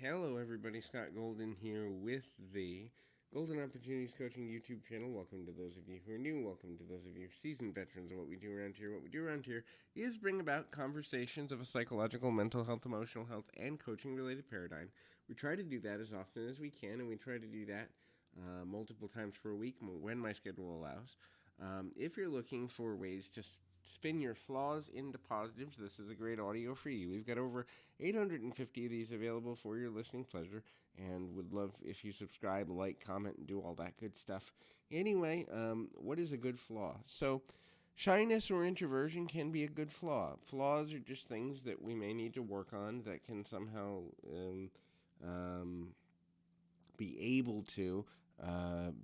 Hello, everybody. Scott Golden here with the Golden Opportunities Coaching YouTube channel. Welcome to those of you who are new. Welcome to those of you seasoned veterans of what we do around here. What we do around here is bring about conversations of a psychological, mental health, emotional health, and coaching related paradigm. We try to do that as often as we can, and we try to do that multiple times per week when my schedule allows. If you're looking for ways to spin your flaws into positives, this is a great audio for you. We've got over 850 of these available for your listening pleasure, and would love if you subscribe, like, comment, and do all that good stuff. Anyway, what is a good flaw? So, shyness or introversion can be a good flaw. Flaws are just things that we may need to work on that can somehow um, be able to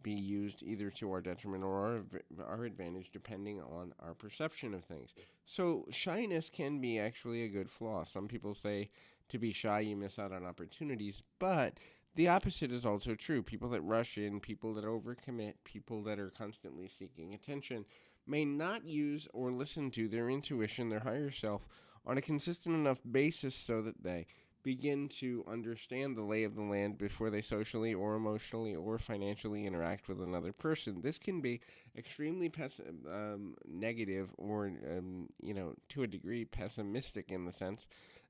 be used either to our detriment or our advantage, depending on our perception of things. So, shyness can be actually a good flaw. Some people say to be shy, you miss out on opportunities, but the opposite is also true. People that rush in, people that overcommit, people that are constantly seeking attention may not use or listen to their intuition, their higher self, on a consistent enough basis so that they begin to understand the lay of the land before they socially or emotionally or financially interact with another person. This can be extremely negative or, to a degree, pessimistic in the sense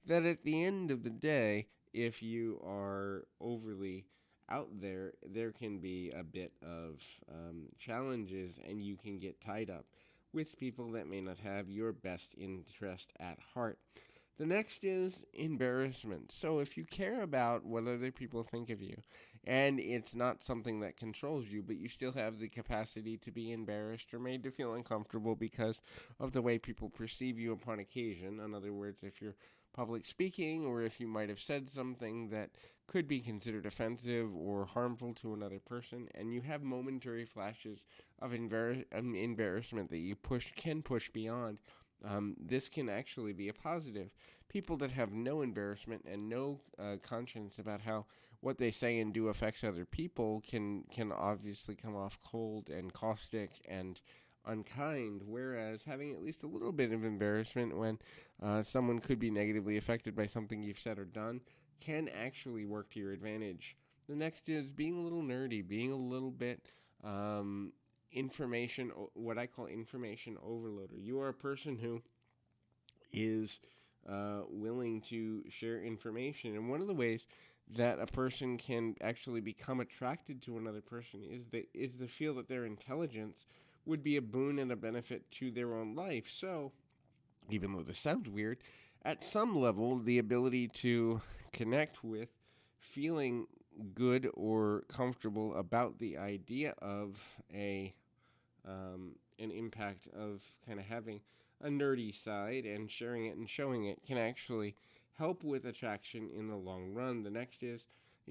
that at the end of the day, if you are overly out there, there can be a bit of challenges and you can get tied up with people that may not have your best interest at heart. The next is embarrassment. So if you care about what other people think of you, and it's not something that controls you, but you still have the capacity to be embarrassed or made to feel uncomfortable because of the way people perceive you upon occasion. In other words, if you're public speaking or if you might have said something that could be considered offensive or harmful to another person, and you have momentary flashes of embarrassment that you can push beyond, this can actually be a positive. People that have no embarrassment and no conscience about how what they say and do affects other people can obviously come off cold and caustic and unkind, whereas having at least a little bit of embarrassment when someone could be negatively affected by something you've said or done can actually work to your advantage. The next is being a little nerdy, being a little bit information, what I call information overloader. You are a person who is willing to share information, and one of the ways that a person can actually become attracted to another person is the feel that their intelligence would be a boon and a benefit to their own life. So, even though this sounds weird, at some level, the ability to connect with feeling good or comfortable about the idea of an impact of kind of having a nerdy side and sharing it and showing it can actually help with attraction in the long run. The next is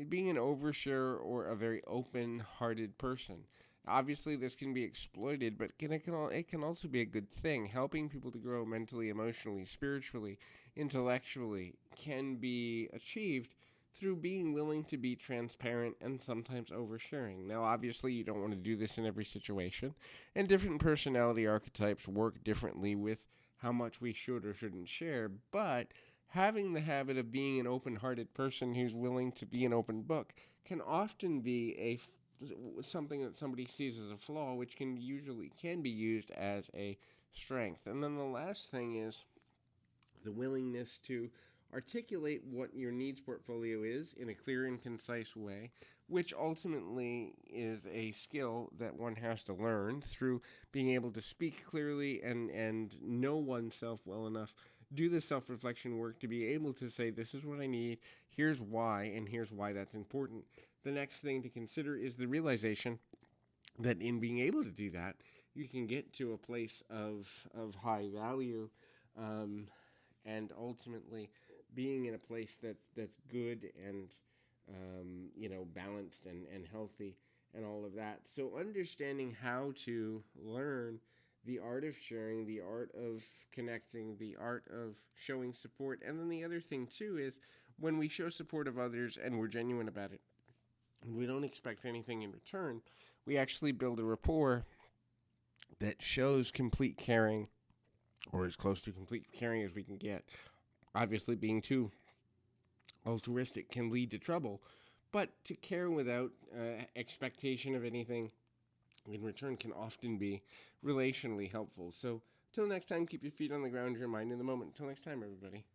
being an oversharer or a very open-hearted person. Obviously, this can be exploited, but it can also be a good thing. Helping people to grow mentally, emotionally, spiritually, intellectually can be achieved through being willing to be transparent and sometimes oversharing. Now, obviously, you don't want to do this in every situation, and different personality archetypes work differently with how much we should or shouldn't share, but having the habit of being an open-hearted person who's willing to be an open book can often be something that somebody sees as a flaw, which can be used as a strength. And then the last thing is the willingness to articulate what your needs portfolio is in a clear and concise way, which ultimately is a skill that one has to learn through being able to speak clearly and know oneself well enough, do the self-reflection work to be able to say, this is what I need, here's why, and here's why that's important. The next thing to consider is the realization that in being able to do that, you can get to a place of high value, um, and ultimately being in a place that's good and balanced and healthy and all of that. So understanding how to learn the art of sharing, the art of connecting, the art of showing support, and then the other thing too is when we show support of others and we're genuine about it, and we don't expect anything in return, we actually build a rapport that shows complete caring, or as close to complete caring as we can get. Obviously, being too altruistic can lead to trouble, but to care without expectation of anything in return can often be relationally helpful. So, till next time, keep your feet on the ground, your mind in the moment. Until next time, everybody.